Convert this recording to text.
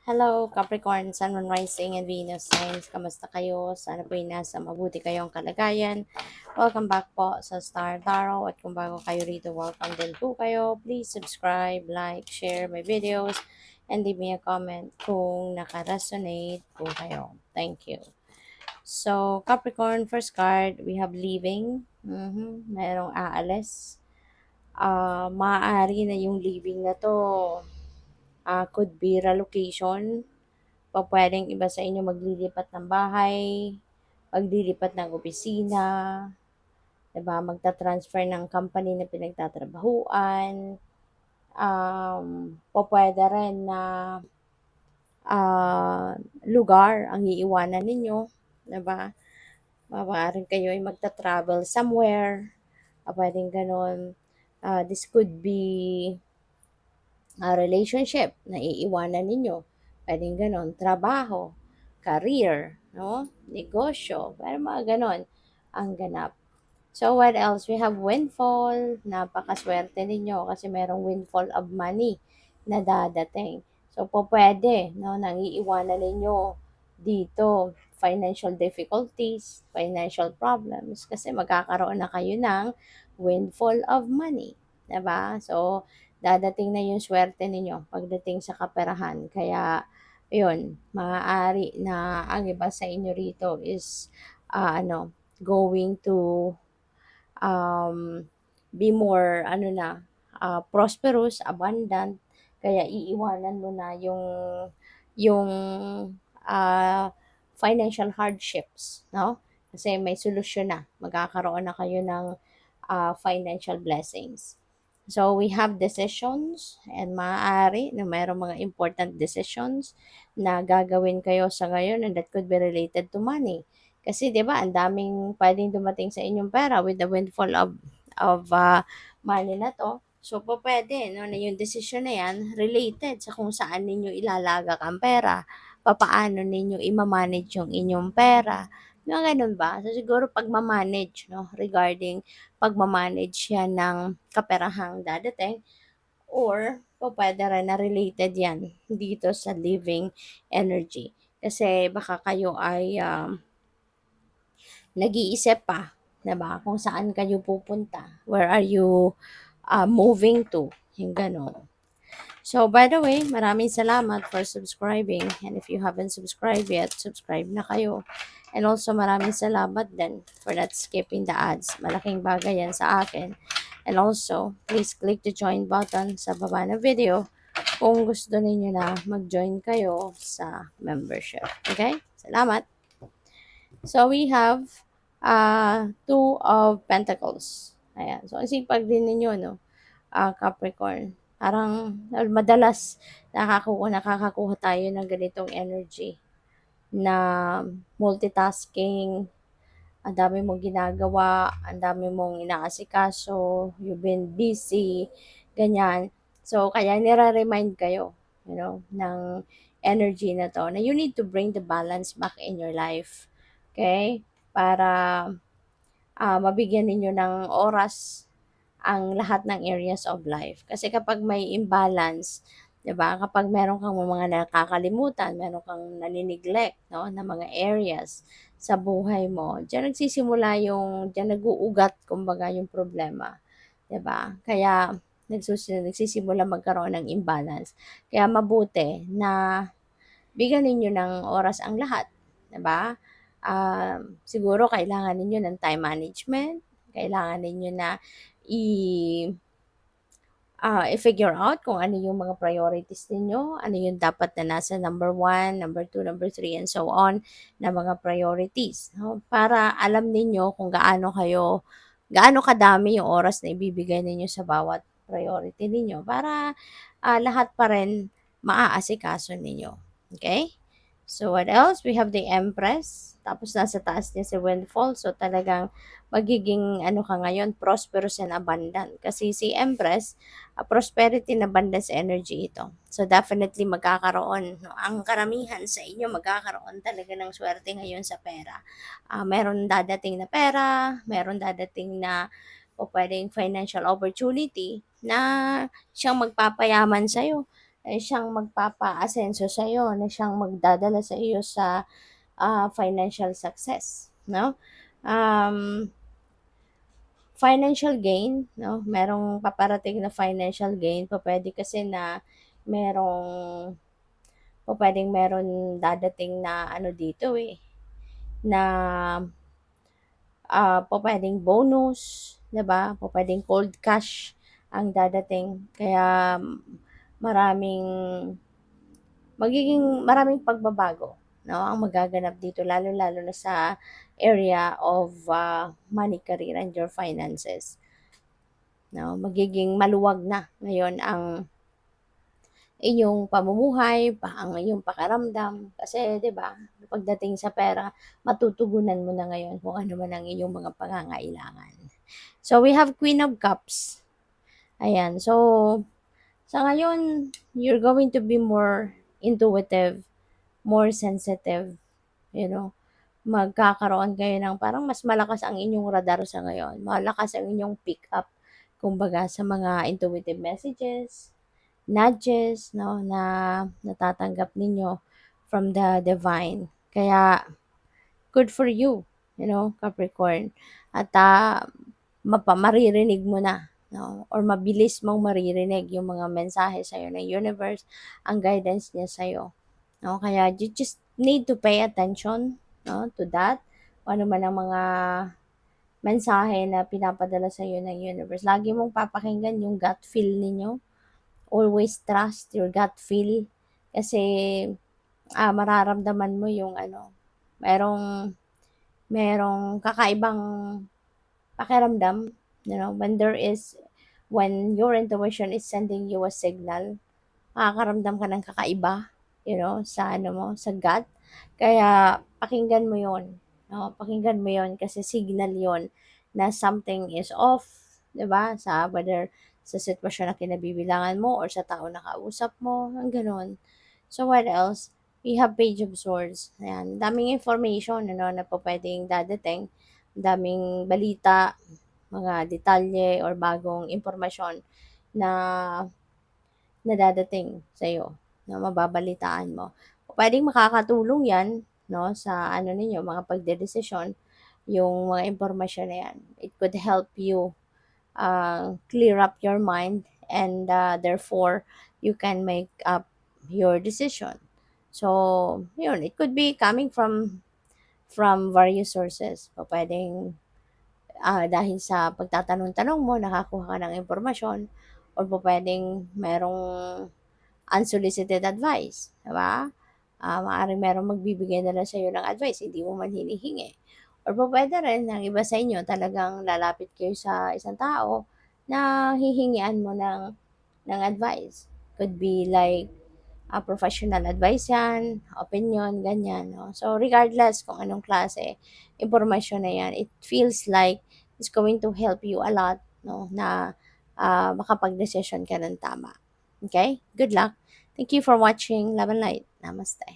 Hello, Capricorn, Sun, Moon, Rising, and Venus signs. Kamusta kayo? Sana po ay nasa mabuti kayong kalagayan. Welcome back po sa Star Tarot. At kung bago kayo rito, welcome din po kayo. Please subscribe, like, share my videos, and leave me a comment kung naka-resonate po kayo. Thank you. So, Capricorn, first card, we have leaving. Merong aalis. Maaari na yung leaving na to. Could be relocation. Pupuwedeng iba sa inyo maglilipat ng bahay, maglilipat ng opisina, 'di ba, magta-transfer ng company na pinagtatrabahuan. Pupuwede rin na, lugar ang iiwanan ninyo, 'di ba? Maaaring kayo ay magta-travel somewhere, puwedeng gano'n. This could be a relationship na iiwanan ninyo, puwedeng gano'n. Trabaho, career, 'no, negosyo, pero mga gano'n ang ganap. So, what else? We have windfall. Napakaswerte ninyo kasi merong windfall of money na dadating. So, pupuwede 'no, nang iiwanan ninyo dito financial difficulties, financial problems kasi magkakaroon na kayo ng windfall of money, 'di ba? So, dadating na yung swerte ninyo pagdating sa kaperahan. Kaya, yun, maaari na ang iba sa inyo rito is, going to um, be more prosperous, abundant, kaya iiwanan mo na yung financial hardships, no? Kasi may solusyon na, magkakaroon na kayo ng financial blessings. So, we have decisions and maaari na mayroong mga important decisions na gagawin kayo sa ngayon and that could be related to money. Kasi 'di ba, ang daming puwedeng dumating sa inyong pera with the windfall of money na 'to. So, pupuwede 'no, na yung desisyon na 'yan related sa kung saan ninyo ilalagak ang pera, papaano ninyo ima-manage yung inyong pera, mga gano'n ba? So, siguro pagma-manage 'no, regarding pagma-manage 'yan ng kaperahang dadating or pupuwede rin na related 'yan dito sa living energy. Kasi baka kayo ay, nag-iisip pa, 'di ba, kung saan kayo pupunta, where are you, moving to, yung gano'n. So, by the way, maraming salamat for subscribing and if you haven't subscribed yet, subscribe na kayo. And also, maraming salamat din for not skipping the ads. Malaking bagay yan sa akin. And also, please click the join button sa baba ng video kung gusto ninyo na mag-join kayo sa membership. Okay? Salamat! So, we have Two of Pentacles. Ayan. So, ang sipag din ninyo, no? Capricorn. Parang madalas nakakakuha tayo ng ganitong energy na multitasking, ang dami mong ginagawa, ang dami mong inaasikaso, you've been busy, ganyan. So, kaya nire-remind kayo, ng energy na to, na you need to bring the balance back in your life. Okay? Para mabigyan ninyo ng oras ang lahat ng areas of life. Kasi kapag may imbalance, 'di ba? Kapag meron kang mga nakakalimutan, meron kang nani-neglect, no, na mga areas sa buhay mo, diyan nag-uugat kumbaga yung problema, 'di ba? Kaya nagsisimula magkaroon ng imbalance. Kaya mabuti na bigyan ninyo ng oras ang lahat, 'di ba? Siguro kailangan ninyo ng time management, kailangan ninyo na i i-figure out kung ano yung mga priorities ninyo, ano yung dapat na nasa number 1, number 2, number 3, and so on na mga priorities. No? Para alam ninyo kung gaano kadami yung oras na ibibigay ninyo sa bawat priority ninyo para lahat pa rin maaasikaso ninyo. Okay? So, what else? We have the Empress. Tapos, nasa taas niya si Windfall. So, talagang magiging, ka ngayon, prosperous and abundant. Kasi si Empress, prosperity and abundance energy ito. So, definitely magkakaroon, no? Ang karamihan sa inyo, magkakaroon talaga ng swerte ngayon sa pera. Meron dadating na pera, meron dadating na o pwedeng financial opportunity na siyang magpapayaman sa'yo. siyang magpapa-asenso sa'yo, na siyang magdadala sa iyo sa financial success, no? Um, Financial gain, no? Merong paparating na financial gain, pupuwede kasi na merong pupuwedeng meron dadating na ano dito, na pupuwedeng bonus, 'di ba? Pupuwedeng cold cash ang dadating. Kaya maraming maraming pagbabago, no, ang magaganap dito lalo-lalo na sa area of money, career, and your finances, 'no? Magiging maluwag na ngayon ang inyong pamumuhay, ang iyong pakiramdam. Kasi 'di ba, pagdating sa pera, matutugunan mo na ngayon kung ano man ang iyong mga pangangailangan. So, we have Queen of Cups. Ayan. So, sa ngayon, you're going to be more intuitive, more sensitive, you know. Magkakaroon kayo ng parang mas malakas ang inyong radar sa ngayon. Malakas ang inyong pick up, kumbaga, sa mga intuitive messages, nudges, no, na natatanggap ninyo from the divine. Kaya, good for you, Capricorn. At maririnig mo na, no, or mabilis mong maririnig yung mga mensahe sa'yo ng universe, ang guidance niya sa'yo. No? Kaya you just need to pay attention, no, to that. Kung ano man ang mga mensahe na pinapadala sa'yo ng universe. Lagi mong papakinggan yung gut feel ninyo. Always trust your gut feel. Kasi mararamdaman mo yung merong merong kakaibang pakiramdam, when your intuition is sending you a signal, makakaramdam ka ng kakaiba, sa sa gut. Kaya pakinggan mo 'yon, no? Pakinggan mo 'yon kasi signal 'yon na something is off, 'di ba? Whether sa sitwasyon na kinabibilangan mo or sa tao na kausap mo, ang gano'n. So, what else? We have Page of Swords. Ayan, daming information, na pupuwedeng dadating. Daming balita, mga detalye or bagong impormasyon na dadating sa'yo, na mababalitaan mo. Puwedeng makakatulong 'yan, 'no, sa ninyo, mga pagdedesisyon, yung mga impormasyon na 'yan. It could help you clear up your mind, and therefore you can make up your decision. So, yun, it could be coming from various sources. Pupuwedeng dahil sa pagtatanong-tanong mo nakakuha ka ng impormasyon, or pupuwedeng merong unsolicited advice, 'di ba? Maaaring merong magbibigay na lang sa'yo ng advice, hindi mo man hinihingi. Or pupuwede rin ang iba sa inyo talagang lalapit kayo sa isang tao na hihingian mo ng advice. Could be like professional advice 'yan, opinion, ganyan, 'no. So, regardless kung anong klase impormasyon na 'yan, it feels like it's going to help you a lot, 'no, na makapagdesisyon ka ng tama. Okay? Good luck. Thank you for watching. Love and light. Namaste.